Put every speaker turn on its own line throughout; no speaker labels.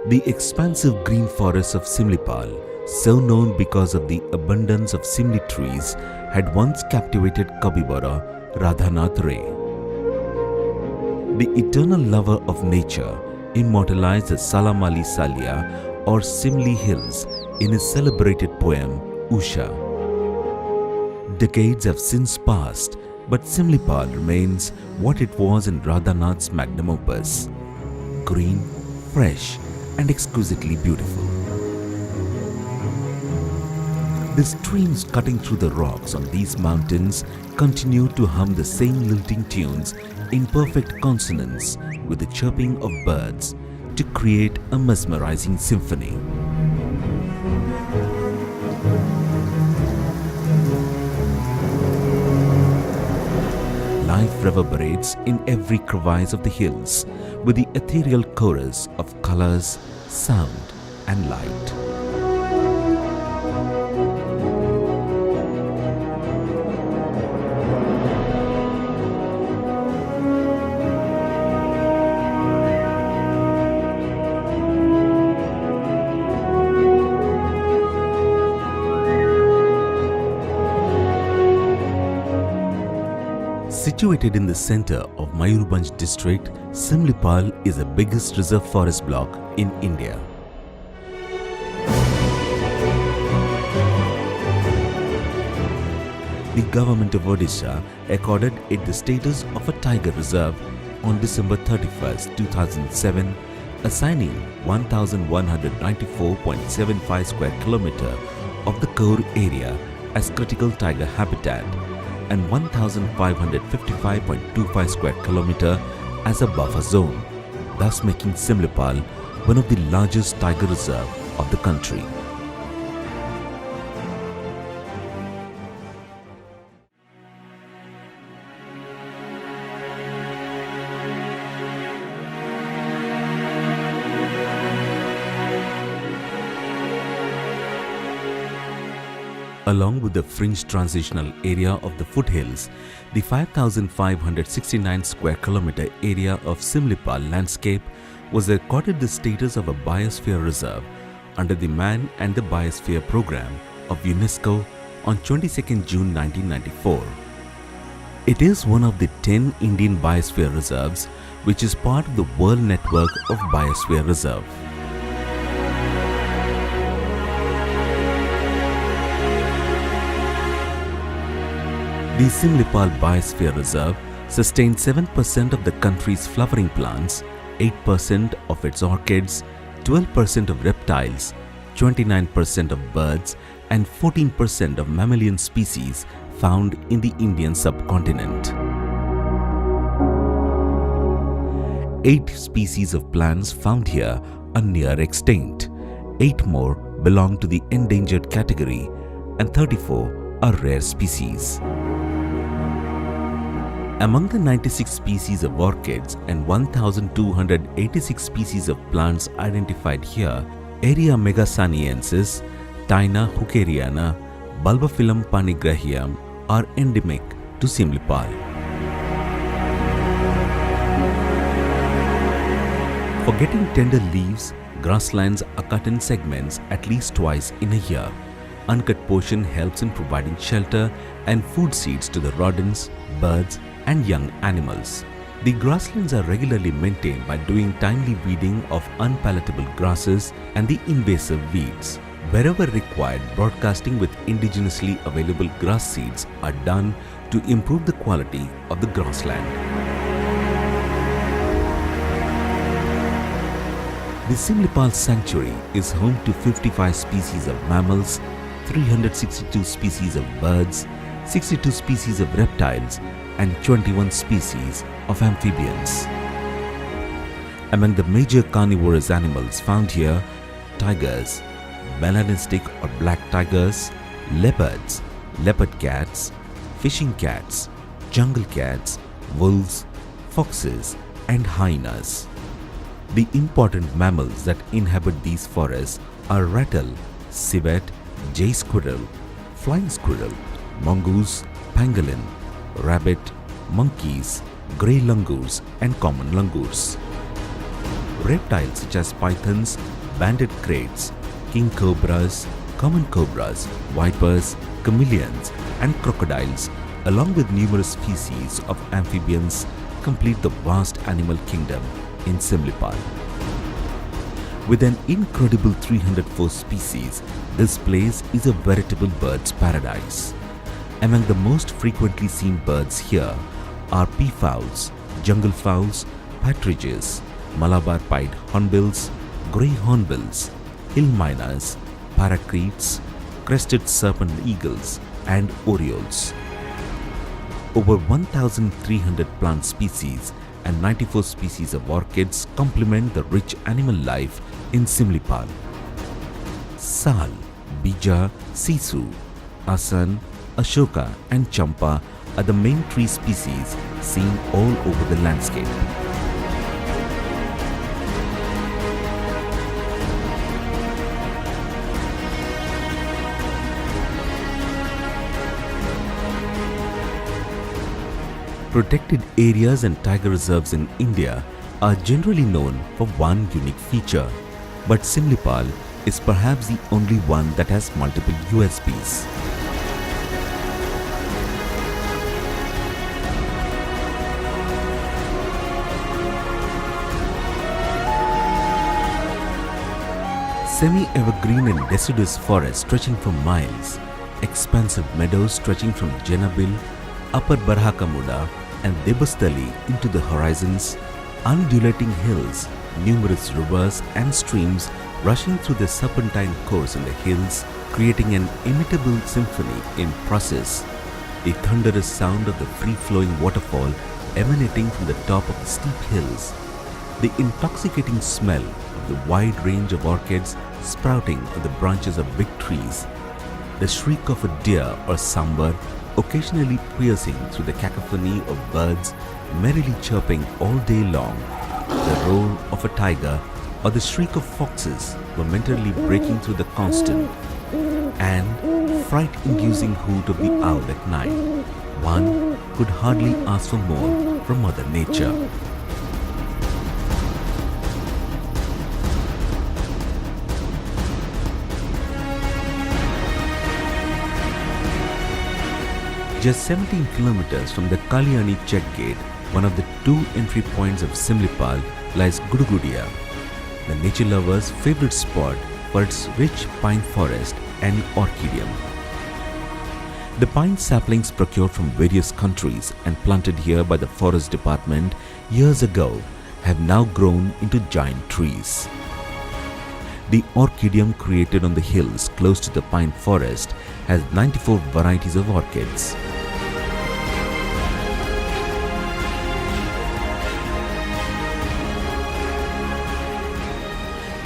The expansive green forests of Similipal, so known because of the abundance of simli trees, had once captivated Kabibara Radhanath Ray. The eternal lover of nature immortalized the Salamali Salia or Simli Hills in his celebrated poem Usha. Decades have since passed, but Similipal remains what it was in Radhanath's magnum opus: green, fresh, and exquisitely beautiful. The streams cutting through the rocks on these mountains continue to hum the same lilting tunes in perfect consonance with the chirping of birds to create a mesmerizing symphony. Life reverberates in every crevice of the hills with the ethereal chorus of colors, sound, and light. Situated in the center of Mayurbhanj district, Similipal is the biggest reserve forest block in India. The government of Odisha accorded it the status of a tiger reserve on December 31, 2007, assigning 1,194.75 square kilometer of the core area as critical tiger habitat and 1,555.25 square kilometer as a buffer zone, thus making Similipal one of the largest tiger reserve of the country. Along with the fringe transitional area of the foothills, the 5,569 square kilometer area of Similipal landscape was accorded the status of a biosphere reserve under the Man and the Biosphere Program of UNESCO on 22nd June 1994. It is one of the 10 Indian biosphere reserves which is part of the World Network of Biosphere Reserve. The Similipal Biosphere Reserve sustains 7% of the country's flowering plants, 8% of its orchids, 12% of reptiles, 29% of birds, and 14% of mammalian species found in the Indian subcontinent. 8 species of plants found here are near extinct, 8 more belong to the endangered category, and 34 are rare species. Among the 96 species of orchids and 1,286 species of plants identified here, Area megasaniensis, Taina hookeriana, Bulbophyllum panigrahium are endemic to Similipal. For getting tender leaves, grasslands are cut in segments at least twice in a year. Uncut portion helps in providing shelter and food seeds to the rodents, birds, and young animals. The grasslands are regularly maintained by doing timely weeding of unpalatable grasses and the invasive weeds. Wherever required, broadcasting with indigenously available grass seeds are done to improve the quality of the grassland. The Similipal Sanctuary is home to 55 species of mammals, 362 species of birds, 62 species of reptiles, and 21 species of amphibians. Among the major carnivorous animals found here, tigers, melanistic or black tigers, leopards, leopard cats, fishing cats, jungle cats, wolves, foxes, and hyenas. The important mammals that inhabit these forests are rattle, civet, jay squirrel, flying squirrel, mongoose, pangolin, rabbit, monkeys, grey langurs, and common langurs. Reptiles such as pythons, banded kraits, king cobras, common cobras, vipers, chameleons and crocodiles, along with numerous species of amphibians, complete the vast animal kingdom in Similipal. With an incredible 304 species, this place is a veritable bird's paradise. Among the most frequently seen birds here are peafowls, jungle fowls, partridges, Malabar pied hornbills, grey hornbills, hill miners, parakeets, crested serpent eagles and orioles. Over 1,300 plant species and 94 species of orchids complement the rich animal life in Similipal. Sal, Bija, Sisu, Asan, Ashoka and Champa are the main tree species seen all over the landscape. Protected areas and tiger reserves in India are generally known for one unique feature, but Similipal is perhaps the only one that has multiple USPs. Semi-evergreen and deciduous forests stretching for miles, expansive meadows stretching from Jenabil, Upper Barhakamuda and Debastali into the horizons, undulating hills, numerous rivers and streams rushing through the serpentine course in the hills, creating an imitable symphony in process. The thunderous sound of the free-flowing waterfall emanating from the top of the steep hills, the intoxicating smell of the wide range of orchids sprouting on the branches of big trees, the shriek of a deer or sambar occasionally piercing through the cacophony of birds merrily chirping all day long, the roar of a tiger or the shriek of foxes momentarily breaking through the constant and fright-inducing hoot of the owl at night. One could hardly ask for more from Mother Nature. Just 17 kilometers from the Kalyani check gate, one of the two entry points of Similipal, lies Gudugudia, the nature lover's favorite spot for its rich pine forest and orchidium. The pine saplings procured from various countries and planted here by the forest department years ago have now grown into giant trees. The orchidium created on the hills close to the pine forest has 94 varieties of orchids.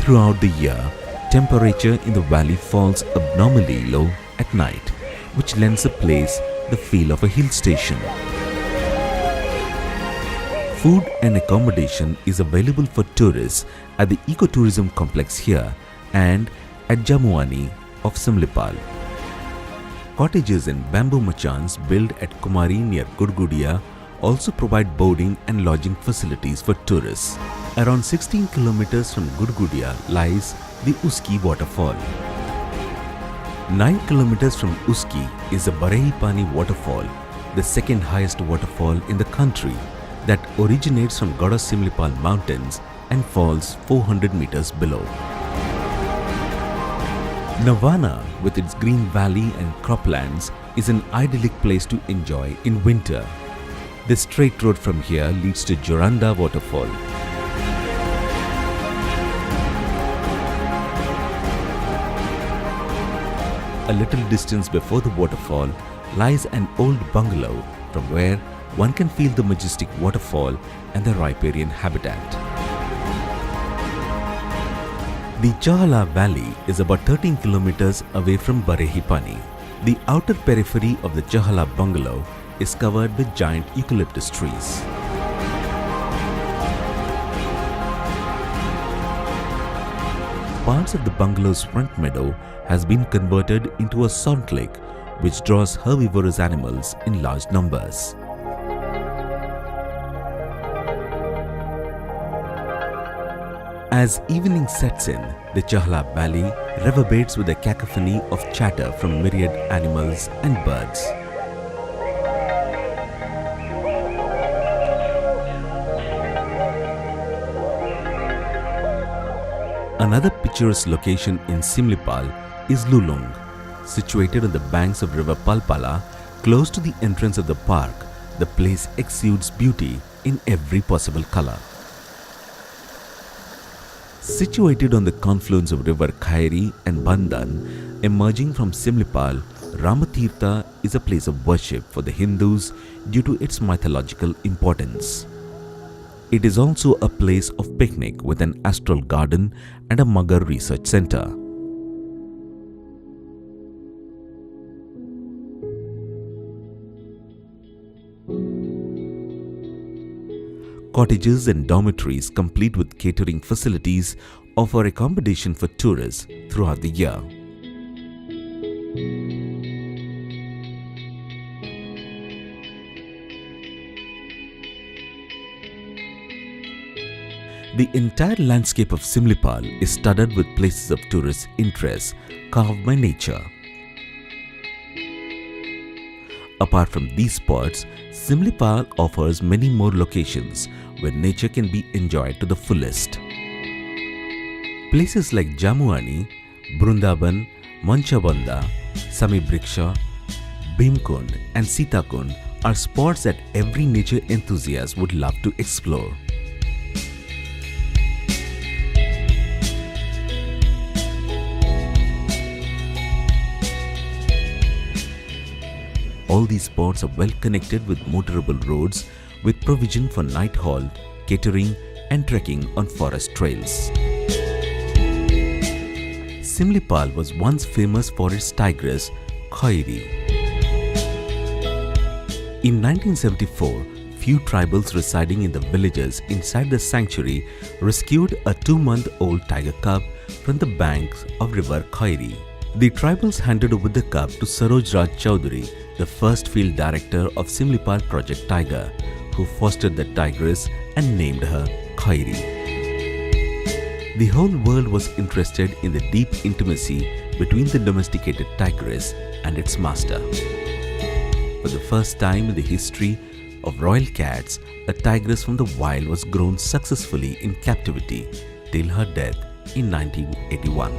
Throughout the year, temperature in the valley falls abnormally low at night, which lends the place the feel of a hill station. Food and accommodation is available for tourists at the ecotourism complex here and at Jamuani of Similipal. Cottages and bamboo machans built at Kumari near Gudgudia also provide boarding and lodging facilities for tourists. Around 16 kilometers from Gudgudia lies the Uski waterfall. 9 kilometers from Uski is the Barehipani waterfall, the second highest waterfall in the country that originates from Similipal mountains and falls 400 meters below. Navana, with its green valley and croplands, is an idyllic place to enjoy in winter. The straight road from here leads to Joranda waterfall. A little distance before the waterfall lies an old bungalow from where one can feel the majestic waterfall and the riparian habitat. The Chahala Valley is about 13 kilometers away from Barehipani. The outer periphery of the Chahala bungalow is covered with giant eucalyptus trees. Parts of the bungalow's front meadow has been converted into a salt lake which draws herbivorous animals in large numbers. As evening sets in, the Chahla Valley reverberates with a cacophony of chatter from myriad animals and birds. Another picturesque location in Similipal is Lulung. Situated on the banks of river Palpala, close to the entrance of the park, the place exudes beauty in every possible color. Situated on the confluence of river Khairi and Bandhan, emerging from Similipal, Ramatirtha is a place of worship for the Hindus due to its mythological importance. It is also a place of picnic with an astral garden and a Magar research center. Cottages and dormitories complete with catering facilities offer accommodation for tourists throughout the year. The entire landscape of Similipal is studded with places of tourist interest carved by nature. Apart from these spots, Similipal offers many more locations where nature can be enjoyed to the fullest. Places like Jamuani, Brundaban, Manchabanda, Samibriksha, Bhimkund and Sitakund are spots that every nature enthusiast would love to explore. All these spots are well connected with motorable roads with provision for night halt, catering and trekking on forest trails. Similipal was once famous for its tigress, Khairi. In 1974, few tribals residing in the villages inside the sanctuary rescued a 2-month-old tiger cub from the banks of river Khairi. The tribals handed over the cub to Saroj Raj Chowdhury, the first field director of Similipal Project Tiger, who fostered the tigress and named her Khairi. The whole world was interested in the deep intimacy between the domesticated tigress and its master. For the first time in the history of royal cats, a tigress from the wild was grown successfully in captivity till her death in 1981.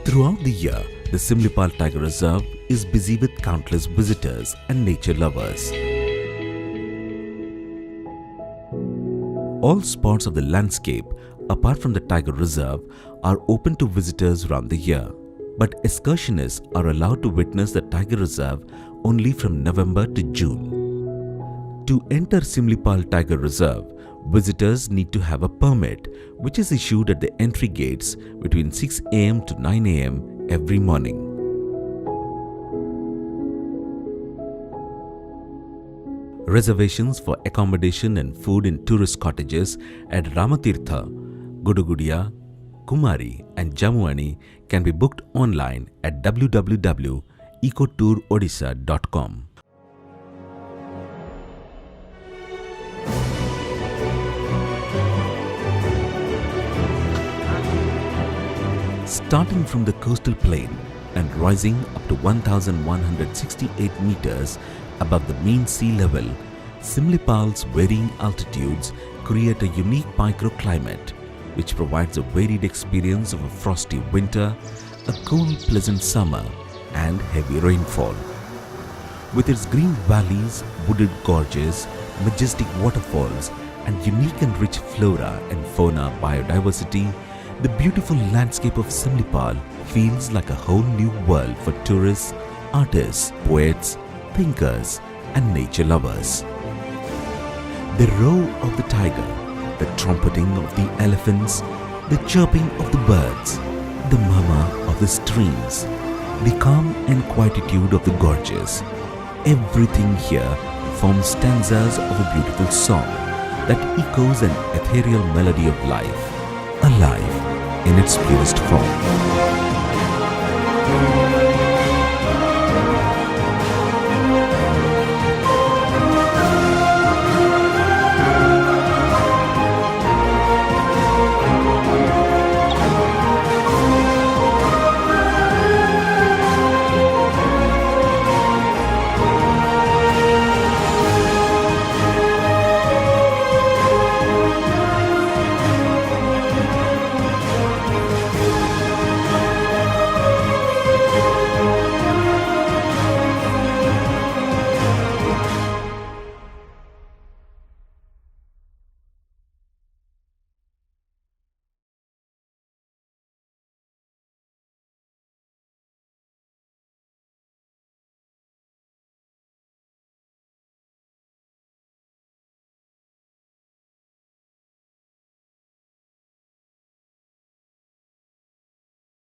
Throughout the year, the Similipal Tiger Reserve is busy with countless visitors and nature lovers. All spots of the landscape, apart from the Tiger Reserve, are open to visitors around the year. But excursionists are allowed to witness the Tiger Reserve only from November to June. To enter Similipal Tiger Reserve, visitors need to have a permit, which is issued at the entry gates between 6 am to 9 am every morning. Reservations for accommodation and food in tourist cottages at Ramatirtha, Gudugudia, Kumari and Jamuani can be booked online at www.ecotourodisha.com. Starting from the coastal plain and rising up to 1,168 meters above the mean sea level, Similipal's varying altitudes create a unique microclimate which provides a varied experience of a frosty winter, a cool, pleasant summer and heavy rainfall. With its green valleys, wooded gorges, majestic waterfalls and unique and rich flora and fauna biodiversity, the beautiful landscape of Similipal feels like a whole new world for tourists, artists, poets, thinkers and nature lovers. The roar of the tiger, the trumpeting of the elephants, the chirping of the birds, the murmur of the streams, the calm and quietude of the gorges, everything here forms stanzas of a beautiful song that echoes an ethereal melody of life, alive in its purest form.